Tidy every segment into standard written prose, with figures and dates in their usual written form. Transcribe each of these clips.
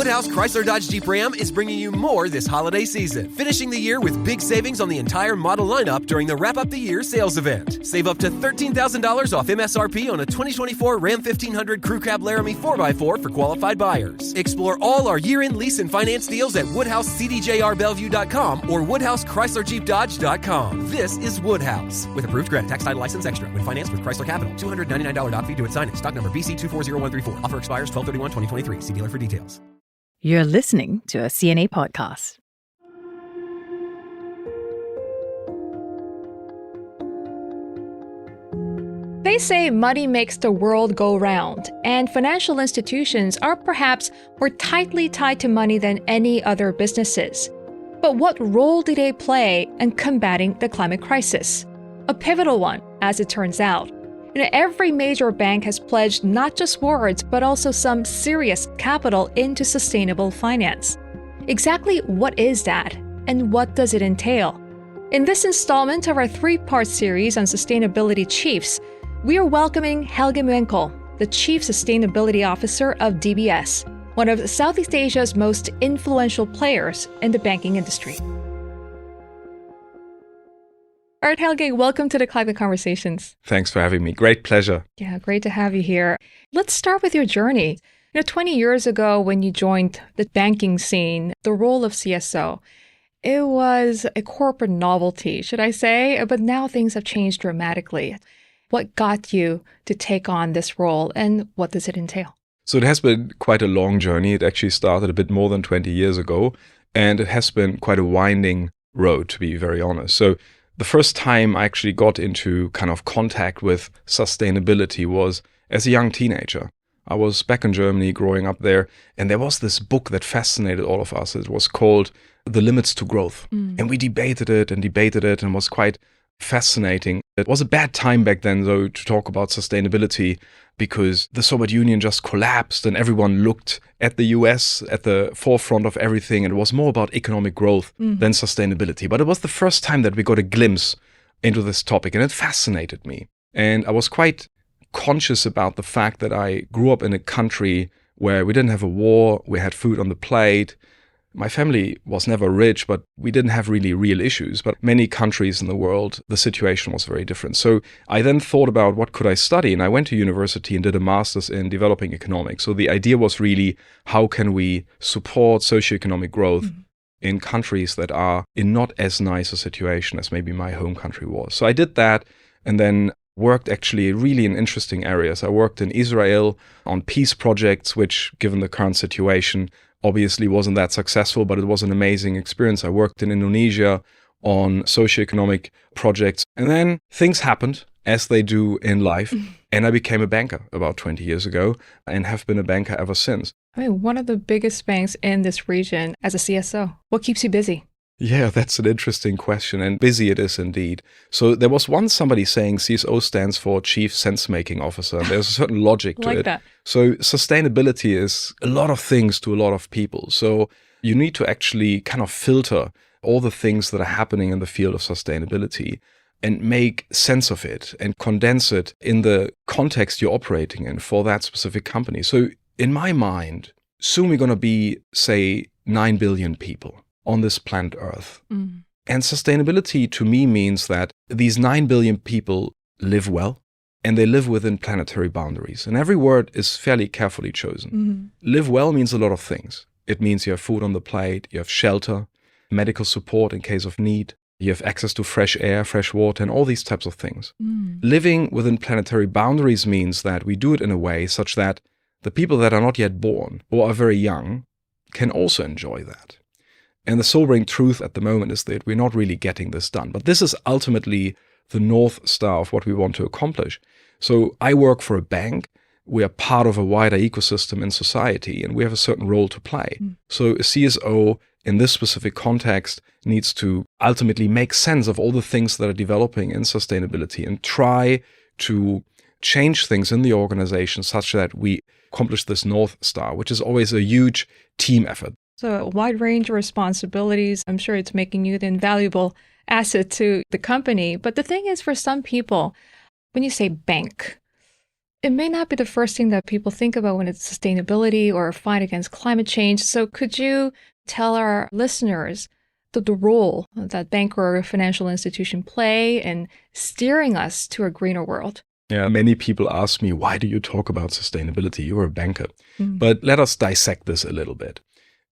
Woodhouse Chrysler Dodge Jeep Ram is bringing you more this holiday season, finishing the year with big savings on the entire model lineup during the Wrap Up the Year sales event. Save up to $13,000 off MSRP on a 2024 Ram 1500 Crew Cab Laramie 4x4 for qualified buyers. Explore all our year-end lease and finance deals at WoodhouseCDJRBellevue.com or WoodhouseChryslerJeep.Dodge.com. This is Woodhouse. With approved credit, tax title license extra. When financed with Chrysler Capital. $299 doc fee to its signing. Stock number BC240134. Offer expires 12/31/2023. See dealer for details. You're listening to a CNA podcast. They say money makes the world go round, and financial institutions are perhaps more tightly tied to money than any other businesses. But what role do they play in combating the climate crisis? A pivotal one, as it turns out. Every major bank has pledged not just words, but also some serious capital into sustainable finance. Exactly what is that, and what does it entail? In this installment of our three-part series on sustainability chiefs, we are welcoming Helge Muenkel, the Chief Sustainability Officer of DBS, one of Southeast Asia's most influential players in the banking industry. All right, Helge, welcome to the Climate Conversations. Thanks for having me. Great pleasure. Yeah, great to have you here. Let's start with your journey. 20 years ago when you joined the banking scene, the role of CSO, it was a corporate novelty, should I say, but now things have changed dramatically. What got you to take on this role, and what does it entail? So it has been quite a long journey. It actually started a bit more than 20 years ago, and it has been quite a winding road, to be very honest. So the first time I actually got into kind of contact with sustainability was as a young teenager. I was back in Germany growing up there, and there was this book that fascinated all of us. It was called The Limits to Growth. And we debated it and was quite fascinating. It was a bad time back then, though, to talk about sustainability because the Soviet Union just collapsed and everyone looked at the US at the forefront of everything. And it was more about economic growth than sustainability. But it was the first time that we got a glimpse into this topic, and it fascinated me. And I was quite conscious about the fact that I grew up in a country where we didn't have a war, we had food on the plate. My family was never rich, but we didn't have really real issues. But many countries in the world, the situation was very different. So I then thought about what could I study? And I went to university and did a master's in developing economics. So the idea was really, how can we support socioeconomic growth in countries that are in not as nice a situation as maybe my home country was? So I did that and then worked actually really in interesting areas. I worked in Israel on peace projects, which given the current situation, obviously wasn't that successful, but it was an amazing experience. I worked in Indonesia on socioeconomic projects. And then things happened, as they do in life. And I became a banker about 20 years ago and have been a banker ever since. I mean, one of the biggest banks in this region as a CSO. What keeps you busy? Yeah, that's an interesting question, and busy it is indeed. So there was once somebody saying CSO stands for Chief Sense-Making Officer, and there's a certain logic to it. That. So sustainability is a lot of things to a lot of people. So you need to actually kind of filter all the things that are happening in the field of sustainability and make sense of it and condense it in the context you're operating in for that specific company. So in my mind, soon we're going to be, say, 9 billion people on this planet Earth. And sustainability to me means that these 9 billion people live well and they live within planetary boundaries. And every word is fairly carefully chosen. Live well means a lot of things. It means you have food on the plate, you have shelter, medical support in case of need, you have access to fresh air, fresh water, and all these types of things. Living within planetary boundaries means that we do it in a way such that the people that are not yet born or are very young can also enjoy that. And the sobering truth at the moment is that we're not really getting this done. But this is ultimately the North Star of what we want to accomplish. So I work for a bank. We are part of a wider ecosystem in society, and we have a certain role to play. So a CSO in this specific context needs to ultimately make sense of all the things that are developing in sustainability and try to change things in the organization such that we accomplish this North Star, which is always a huge team effort. So a wide range of responsibilities. I'm sure it's making you the invaluable asset to the company. But the thing is, for some people, when you say bank, It may not be the first thing that people think about when it's sustainability or fight against climate change. So could you tell our listeners the role that bank or financial institution play in steering us to a greener world? Yeah, many people ask me, why do you talk about sustainability? You're a banker. But let us dissect this a little bit.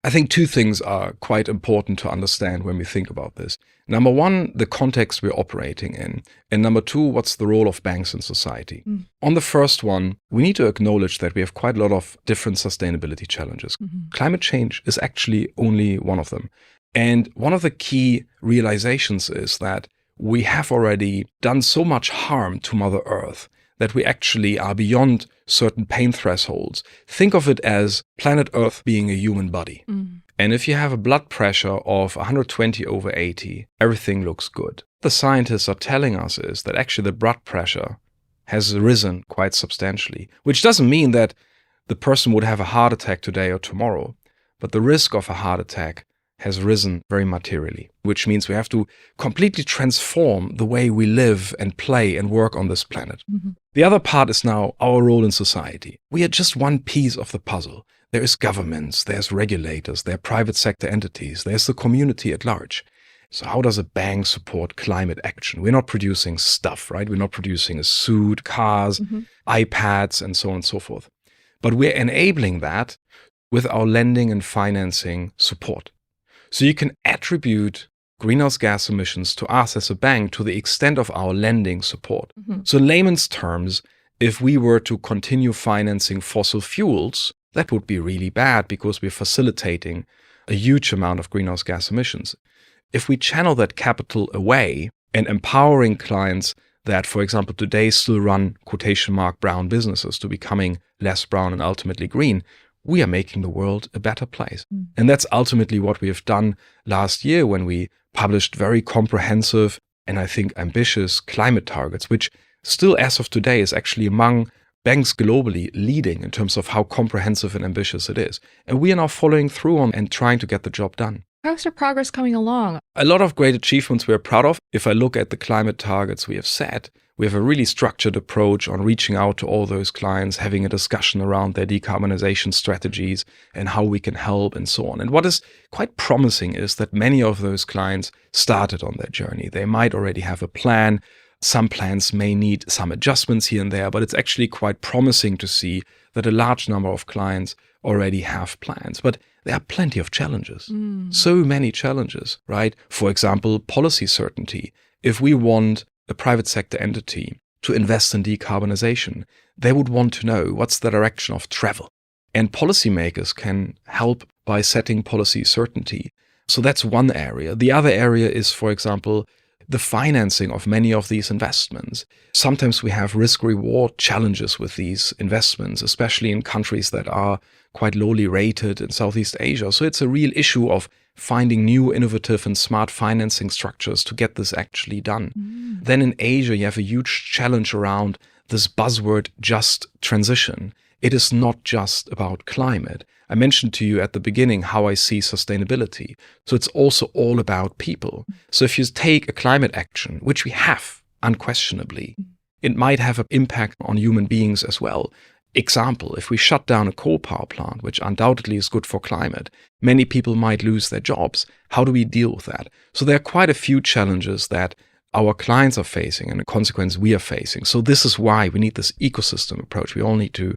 I think two things are quite important to understand when we think about this. Number one, the context we're operating in. And number two, what's the role of banks in society? On the first one, we need to acknowledge that we have quite a lot of different sustainability challenges. Climate change is actually only one of them. And one of the key realizations is that we have already done so much harm to Mother Earth that we actually are beyond certain pain thresholds. Think of it as planet Earth being a human body. And if you have a blood pressure of 120/80, everything looks good. The scientists are telling us is that actually the blood pressure has risen quite substantially, which doesn't mean that the person would have a heart attack today or tomorrow, but the risk of a heart attack has risen very materially, which means we have to completely transform the way we live and play and work on this planet. The other part is now our role in society. We are just one piece of the puzzle. There is governments, there's regulators, there are private sector entities, there's the community at large. So how does a bank support climate action? We're not producing stuff, right? We're not producing a suit, cars, iPads, and so on and so forth. But we're enabling that with our lending and financing support. So you can attribute greenhouse gas emissions to us as a bank to the extent of our lending support. So in layman's terms, if we were to continue financing fossil fuels, that would be really bad because we're facilitating a huge amount of greenhouse gas emissions. If we channel that capital away and empowering clients that, for example, today still run quotation mark brown businesses to becoming less brown and ultimately green, we are making the world a better place. And that's ultimately what we have done last year when we published very comprehensive and I think ambitious climate targets, which still as of today is actually among banks globally leading in terms of how comprehensive and ambitious it is. And we are now following through on and trying to get the job done. How's your progress coming along? A lot of great achievements we're proud of. If I look at the climate targets we have set, we have a really structured approach on reaching out to all those clients, having a discussion around their decarbonization strategies and how we can help and so on. And what is quite promising is that many of those clients started on their journey. They might already have a plan. Some plans may need some adjustments here and there, but it's actually quite promising to see that a large number of clients already have plans. But there are plenty of challenges, so many challenges, right? For example, policy certainty. If we want a private sector entity to invest in decarbonization, they would want to know what's the direction of travel. And policymakers can help by setting policy certainty. So that's one area. The other area is, for example, the financing of many of these investments. Sometimes we have risk-reward challenges with these investments, especially in countries that are quite lowly rated in Southeast Asia. So it's a real issue of finding new, innovative and smart financing structures to get this actually done. Then in Asia, you have a huge challenge around this buzzword, just transition. It is not just about climate. I mentioned to you at the beginning how I see sustainability. So it's also all about people. So if you take a climate action, which we have unquestionably, it might have an impact on human beings as well. Example, if we shut down a coal power plant, which undoubtedly is good for climate, many people might lose their jobs. How do we deal with that? So there are quite a few challenges that our clients are facing and a consequence we are facing. So this is why we need this ecosystem approach. We all need to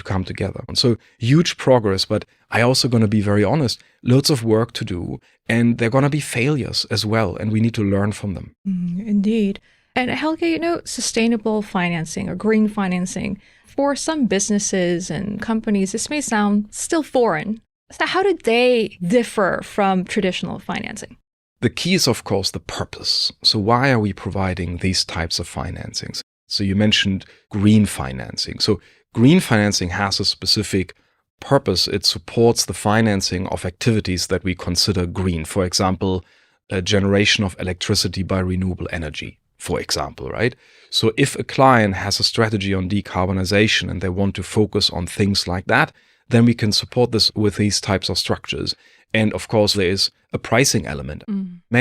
come together. And so huge progress, but I also going to be very honest, loads of work to do, and there are going to be failures as well, and we need to learn from them. Indeed. And Helge, sustainable financing or green financing, for some businesses and companies, this may sound still foreign. So how do they differ from traditional financing? The key is, of course, the purpose. So why are we providing these types of financings? So you mentioned green financing. So green financing has a specific purpose. It supports the financing of activities that we consider green. For example, a generation of electricity by renewable energy, for example, right? So if a client has a strategy on decarbonization and they want to focus on things like that, then we can support this with these types of structures. And of course, there is a pricing element.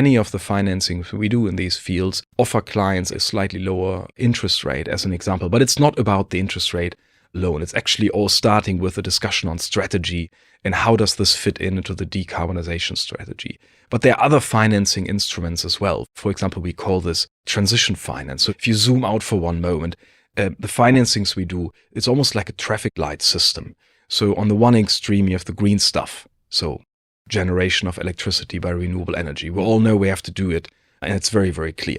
Many of the financings we do in these fields offer clients a slightly lower interest rate as an example, but it's not about the interest rate alone. It's actually all starting with a discussion on strategy and how does this fit into the decarbonization strategy. But there are other financing instruments as well. For example, we call this transition finance. So if you zoom out for one moment, the financings we do, it's almost like a traffic light system. So on the one extreme, you have the green stuff. So generation of electricity by renewable energy. We all know we have to do it, and it's very, very clear.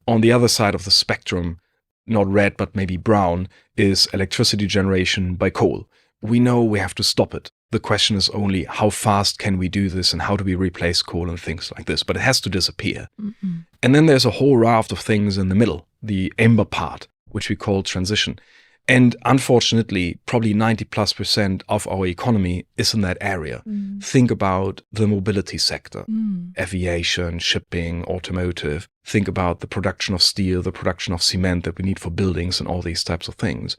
On the other side of the spectrum, not red, but maybe brown, is electricity generation by coal. We know we have to stop it. The question is only how fast can we do this and how do we replace coal and things like this, but it has to disappear. Mm-hmm. And then there's a whole raft of things in the middle, the amber part, which we call transition. And unfortunately, probably 90+% of our economy is in that area. Mm. Think about the mobility sector, aviation, shipping, automotive. Think about the production of steel, the production of cement that we need for buildings and all these types of things.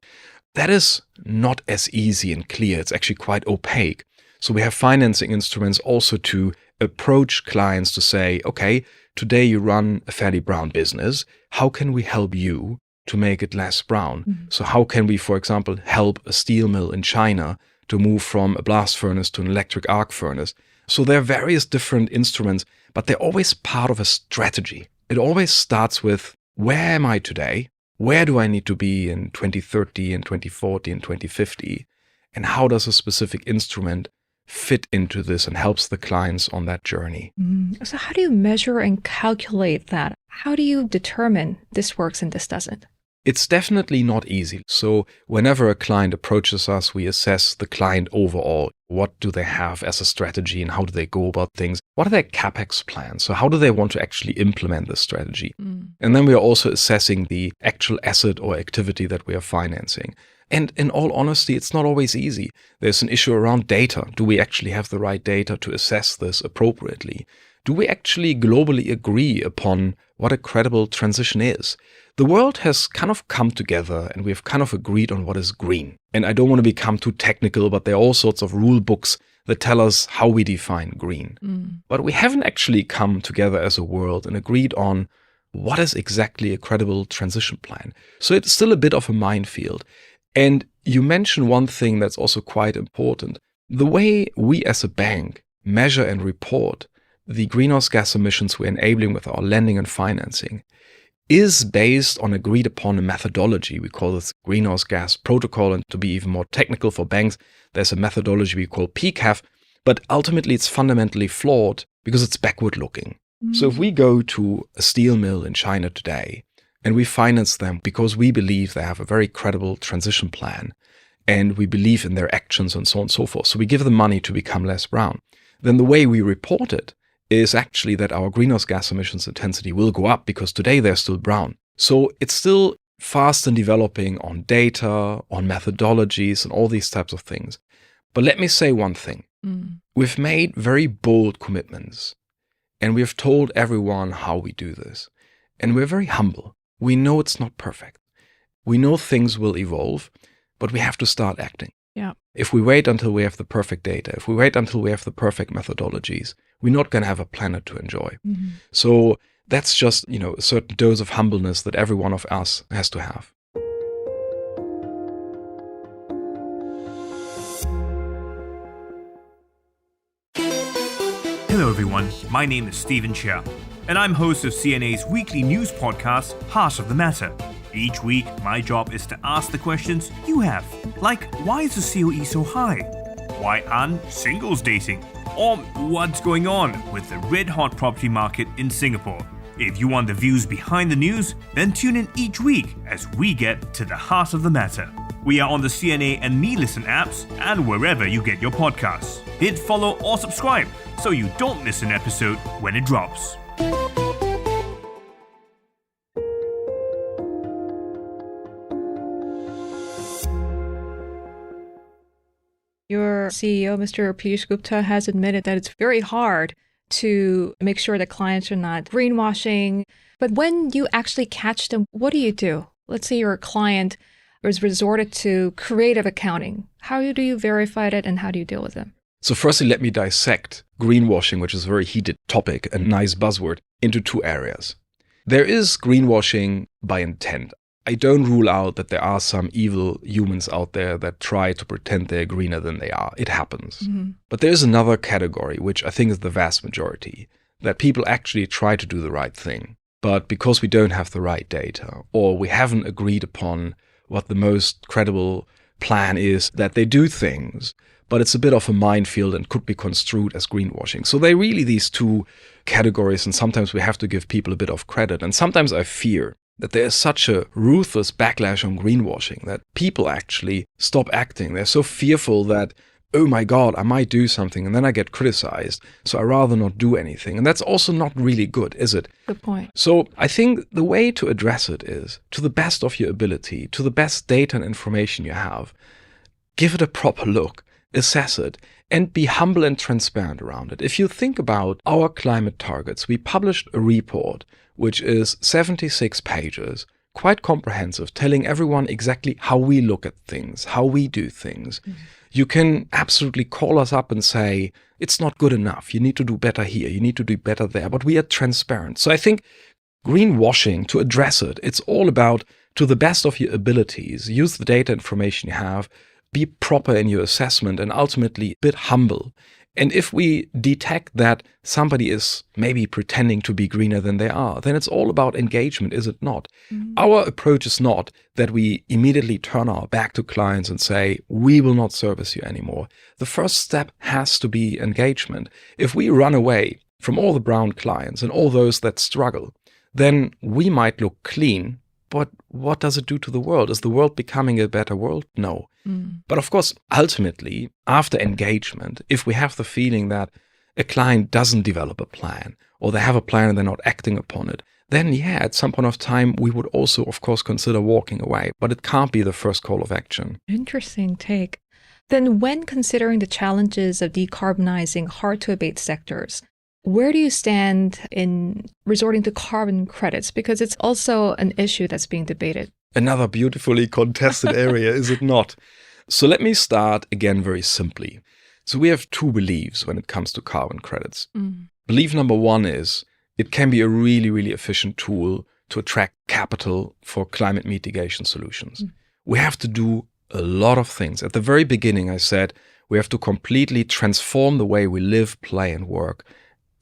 That is not as easy and clear. It's actually quite opaque. So we have financing instruments also to approach clients to say, okay, today you run a fairly brown business. How can we help you to make it less brown? Mm-hmm. So how can we, for example, help a steel mill in China to move from a blast furnace to an electric arc furnace? So there are various different instruments, but they're always part of a strategy. It always starts with, where am I today? Where do I need to be in 2030 and 2040 and 2050? And how does a specific instrument fit into this and helps the clients on that journey? So how do you measure and calculate that? How do you determine this works and this doesn't? It's definitely not easy. So whenever a client approaches us, we assess the client overall. What do they have as a strategy and how do they go about things? What are their CapEx plans? So how do they want to actually implement this strategy? And then we are also assessing the actual asset or activity that we are financing. And in all honesty, it's not always easy. There's an issue around data. Do we actually have the right data to assess this appropriately? Do we actually globally agree upon what a credible transition is? The world has kind of come together and we've kind of agreed on what is green. And I don't want to become too technical, but there are all sorts of rule books that tell us how we define green. But we haven't actually come together as a world and agreed on what is exactly a credible transition plan. So it's still a bit of a minefield. And you mentioned one thing that's also quite important. The way we as a bank measure and report the greenhouse gas emissions we're enabling with our lending and financing is based on agreed upon a methodology. We call this greenhouse gas protocol, and to be even more technical for banks, there's a methodology we call PCAF, but ultimately it's fundamentally flawed because it's backward looking. So if we go to a steel mill in China today and we finance them because we believe they have a very credible transition plan and we believe in their actions and so on and so forth, so we give them money to become less brown, then the way we report it is actually that our greenhouse gas emissions intensity will go up because today they're still brown. So it's still fast and developing on data, on methodologies and all these types of things. But let me say one thing. We've made very bold commitments and we've told everyone how we do this. And we're very humble. We know it's not perfect. We know things will evolve, but we have to start acting. Yeah. If we wait until we have the perfect data, if we wait until we have the perfect methodologies, we're not going to have a planet to enjoy. So that's just, a certain dose of humbleness that every one of us has to have. Hello everyone, my name is Stephen Chia, and I'm host of CNA's weekly news podcast, Heart of the Matter. Each week, my job is to ask the questions you have, like why is the COE so high? Why aren't singles dating? Or what's going on with the red-hot property market in Singapore? If you want the views behind the news, then tune in each week as we get to the heart of the matter. We are on the CNA and Me Listen apps and wherever you get your podcasts. Hit follow or subscribe so you don't miss an episode when it drops. Your CEO, Mr. Piyush Gupta, has admitted that it's very hard to make sure that clients are not greenwashing. But when you actually catch them, what do? Let's say your client is resorted to creative accounting. How do you verify it and how do you deal with them? So firstly, let me dissect greenwashing, which is a very heated topic, a nice buzzword, into two areas. There is greenwashing by intent. I don't rule out that there are some evil humans out there that try to pretend they're greener than they are. It happens. Mm-hmm. But there's another category, which I think is the vast majority, that people actually try to do the right thing. But because we don't have the right data, or we haven't agreed upon what the most credible plan is, that they do things, but it's a bit of a minefield and could be construed as greenwashing. So they're really these two categories, and sometimes we have to give people a bit of credit. And sometimes I fear that there is such a ruthless backlash on greenwashing that people actually stop acting. They're so fearful that, oh my God, I might do something and then I get criticized, so I rather not do anything. And that's also not really good, is it? Good point. So I think the way to address it is, to the best of your ability, to the best data and information you have, give it a proper look, assess it, and be humble and transparent around it. If you think about our climate targets, we published a report which is 76 pages, quite comprehensive, telling everyone exactly how we look at things, how we do things. Mm-hmm. You can absolutely call us up and say, it's not good enough, you need to do better here, you need to do better there, but we are transparent. So I think greenwashing, to address it, it's all about, to the best of your abilities, use the data information you have, be proper in your assessment, and ultimately a bit humble. And if we detect that somebody is maybe pretending to be greener than they are, then it's all about engagement, is it not? Mm-hmm. Our approach is not that we immediately turn our back to clients and say, we will not service you anymore. The first step has to be engagement. If we run away from all the brown clients and all those that struggle, then we might look clean, but what does it do to the world? Is the world becoming a better world? No. But of course, ultimately, after engagement, if we have the feeling that a client doesn't develop a plan, or they have a plan and they're not acting upon it, then at some point of time, we would also, of course, consider walking away. But it can't be the first call of action. Interesting take. Then when considering the challenges of decarbonizing hard-to-abate sectors, where do you stand in resorting to carbon credits? Because it's also an issue that's being debated. Another beautifully contested area, is it not? So let me start again very simply. So we have two beliefs when it comes to carbon credits. Belief number one is it can be a really, really efficient tool to attract capital for climate mitigation solutions. We have to do a lot of things. At the very beginning, I said we have to completely transform the way we live, play, and work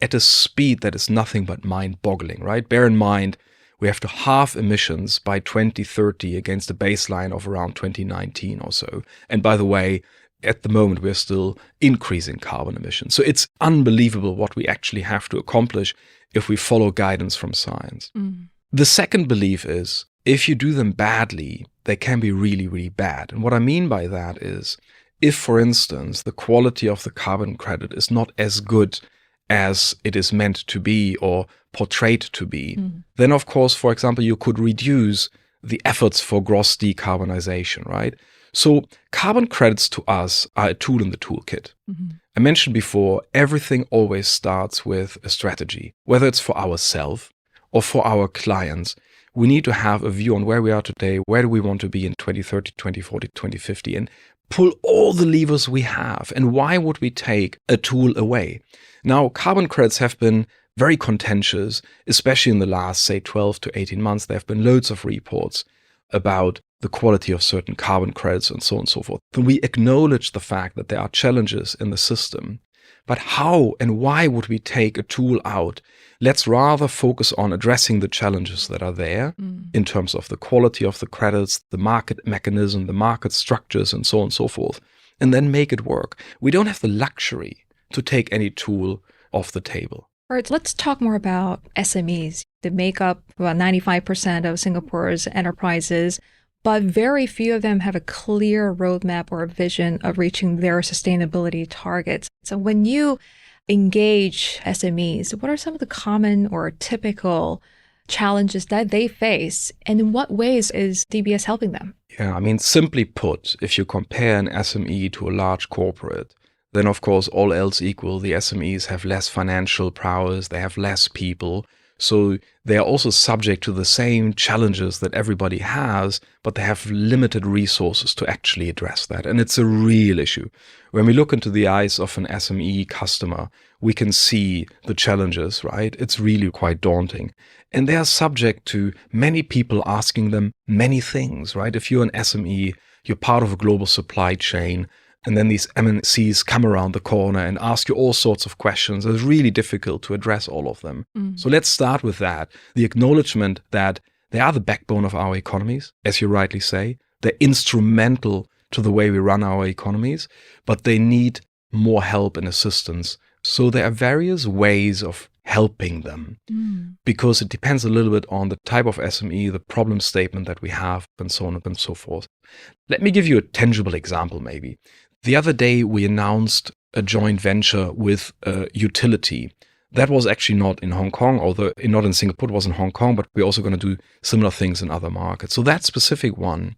at a speed that is nothing but mind-boggling, right? Bear in mind, we have to halve emissions by 2030 against a baseline of around 2019 or so. And by the way, at the moment, we're still increasing carbon emissions. So it's unbelievable what we actually have to accomplish if we follow guidance from science. The second belief is, if you do them badly, they can be really, really bad. And what I mean by that is, if, for instance, the quality of the carbon credit is not as good as it is meant to be or portrayed to be, then of course, for example, you could reduce the efforts for gross decarbonization, right? So carbon credits to us are a tool in the toolkit. I mentioned before, everything always starts with a strategy, whether it's for ourselves or for our clients. We need to have a view on where we are today, where do we want to be in 2030, 2040, 2050, and pull all the levers we have. And why would we take a tool away? Now, carbon credits have been very contentious, especially in the last, say, 12 to 18 months. There have been loads of reports about the quality of certain carbon credits and so on and so forth. And we acknowledge the fact that there are challenges in the system. But how and why would we take a tool out? Let's rather focus on addressing the challenges that are there in terms of the quality of the credits, the market mechanism, the market structures, and so on and so forth, and then make it work. We don't have the luxury to take any tool off the table. All right, let's talk more about SMEs. They make up about 95% of Singapore's enterprises, but very few of them have a clear roadmap or a vision of reaching their sustainability targets. So when you engage SMEs, what are some of the common or typical challenges that they face, and in what ways is DBS helping them? Yeah, I mean, simply put, if you compare an SME to a large corporate, then of course, all else equal, the SMEs have less financial prowess, they have less people. So they are also subject to the same challenges that everybody has, but they have limited resources to actually address that. And it's a real issue. When we look into the eyes of an SME customer, we can see the challenges, right? It's really quite daunting. And they are subject to many people asking them many things, right? If you're an SME, you're part of a global supply chain, and then these MNCs come around the corner and ask you all sorts of questions. It's really difficult to address all of them. So let's start with that. The acknowledgement that they are the backbone of our economies, as you rightly say. They're instrumental to the way we run our economies, but they need more help and assistance. So there are various ways of helping them because it depends a little bit on the type of SME, the problem statement that we have, and so on and so forth. Let me give you a tangible example maybe. The other day, we announced a joint venture with a utility. That was actually not in Hong Kong, although not in Singapore, it was in Hong Kong, but we're also going to do similar things in other markets. So that specific one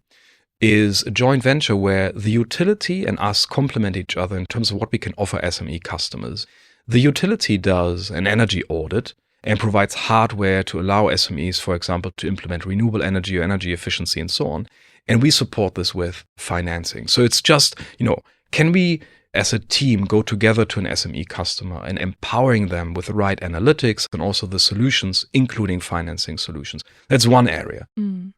is a joint venture where the utility and us complement each other in terms of what we can offer SME customers. The utility does an energy audit and provides hardware to allow SMEs, for example, to implement renewable energy or energy efficiency and so on. And we support this with financing. So it's just, can we as a team go together to an SME customer and empowering them with the right analytics and also the solutions, including financing solutions? That's one area.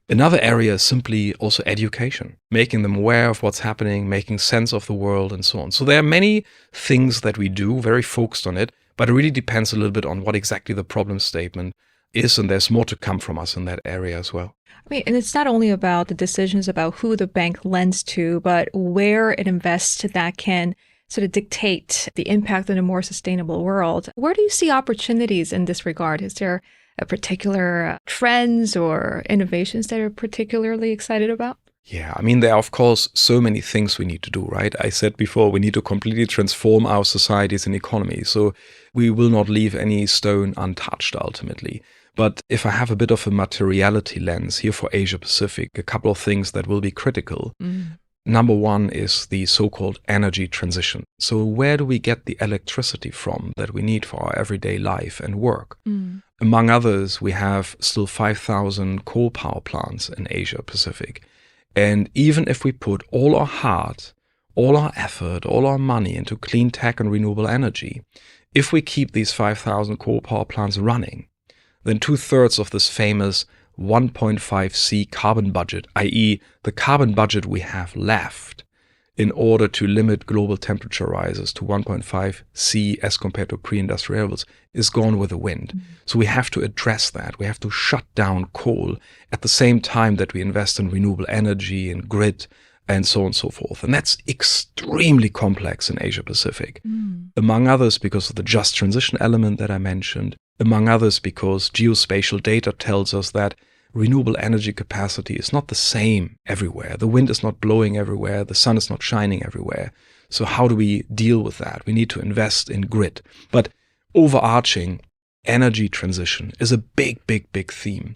Another area is simply also education, making them aware of what's happening, making sense of the world and so on. So there are many things that we do, very focused on it, but it really depends a little bit on what exactly the problem statement is, and there's more to come from us in that area as well. And it's not only about the decisions about who the bank lends to, but where it invests that can sort of dictate the impact on a more sustainable world. Where do you see opportunities in this regard? Is there a particular trends or innovations that you're particularly excited about? Yeah, there are, of course, so many things we need to do, right? I said before, we need to completely transform our societies and economy. So we will not leave any stone untouched, ultimately. But if I have a bit of a materiality lens here for Asia Pacific, a couple of things that will be critical. Number one is the so-called energy transition. So where do we get the electricity from that we need for our everyday life and work? Among others, we have still 5,000 coal power plants in Asia Pacific. And even if we put all our heart, all our effort, all our money into clean tech and renewable energy, if we keep these 5,000 coal power plants running, then 2/3 of this famous 1.5C carbon budget, i.e. the carbon budget we have left in order to limit global temperature rises to 1.5C as compared to pre-industrial levels, is gone with the wind. So we have to address that. We have to shut down coal at the same time that we invest in renewable energy and grid and so on and so forth. And that's extremely complex in Asia Pacific. Among others, because of the just transition element that I mentioned. Among others, because geospatial data tells us that renewable energy capacity is not the same everywhere. The wind is not blowing everywhere. The sun is not shining everywhere. So how do we deal with that? We need to invest in grid. But overarching, energy transition is a big theme.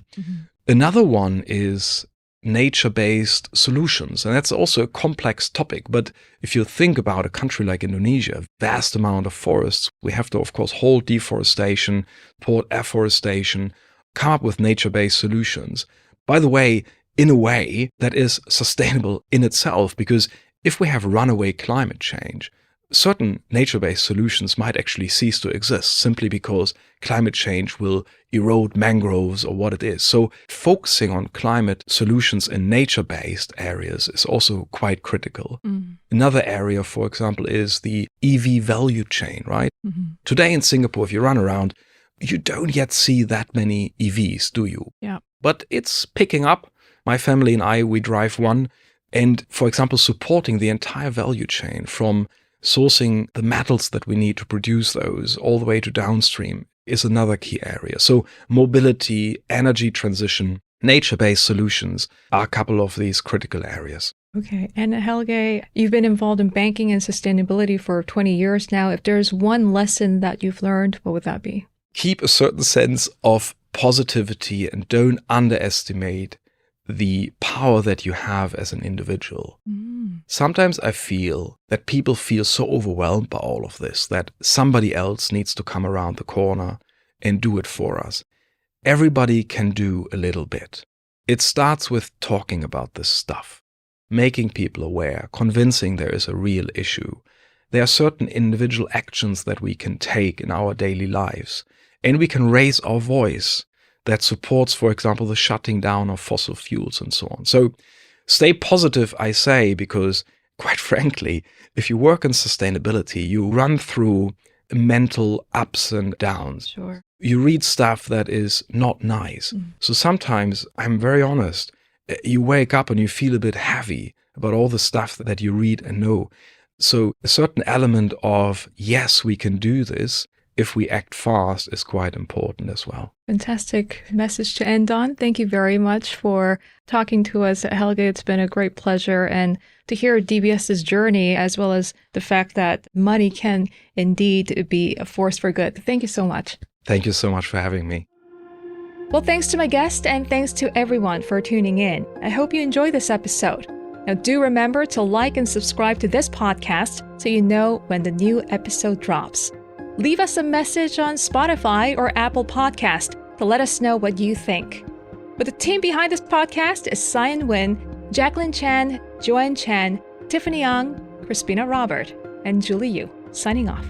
Another one is nature-based solutions. And that's also a complex topic. But if you think about a country like Indonesia, vast amount of forests, we have to, of course, halt deforestation, support afforestation, come up with nature-based solutions. By the way, in a way that is sustainable in itself, because if we have runaway climate change, certain nature-based solutions might actually cease to exist simply because climate change will erode mangroves or what it is. So focusing on climate solutions in nature-based areas is also quite critical. Another area, for example, is the EV value chain, right? Today in Singapore, if you run around, you don't yet see that many EVs, do you? Yeah. But it's picking up. My family and I, we drive one. And for example, supporting the entire value chain from sourcing the metals that we need to produce those all the way to downstream is another key area. So mobility, energy transition, nature-based solutions are a couple of these critical areas. Okay. And Helge, you've been involved in banking and sustainability for 20 years now. If there's one lesson that you've learned, what would that be? Keep a certain sense of positivity and don't underestimate the power that you have as an individual. Sometimes I feel that people feel so overwhelmed by all of this that somebody else needs to come around the corner and do it for us. everybody can do a little bit. It starts with talking about this stuff, making people aware, convincing there is a real issue. There are certain individual actions that we can take in our daily lives, and we can raise our voice that supports, for example, the shutting down of fossil fuels and so on. So stay positive, I say, because quite frankly, if you work in sustainability, you run through mental ups and downs. Sure. You read stuff that is not nice. So sometimes, I'm very honest, you wake up and you feel a bit heavy about all the stuff that you read and know. So a certain element of, yes, we can do this if we act fast is quite important as well. Fantastic message to end on. Thank you very much for talking to us, Helge. It's been a great pleasure, and to hear DBS's journey, as well as the fact that money can indeed be a force for good. Thank you so much. Thank you so much for having me. Well, thanks to my guest, and thanks to everyone for tuning in. I hope you enjoyed this episode. Now, do remember to like and subscribe to this podcast so you know when the new episode drops. Leave us a message on Spotify or Apple Podcast to let us know what you think. But the team behind this podcast is Cyan Nguyen, Jacqueline Chan, Joanne Chan, Tiffany Young, Crispina Robert, and Julie Yu, signing off.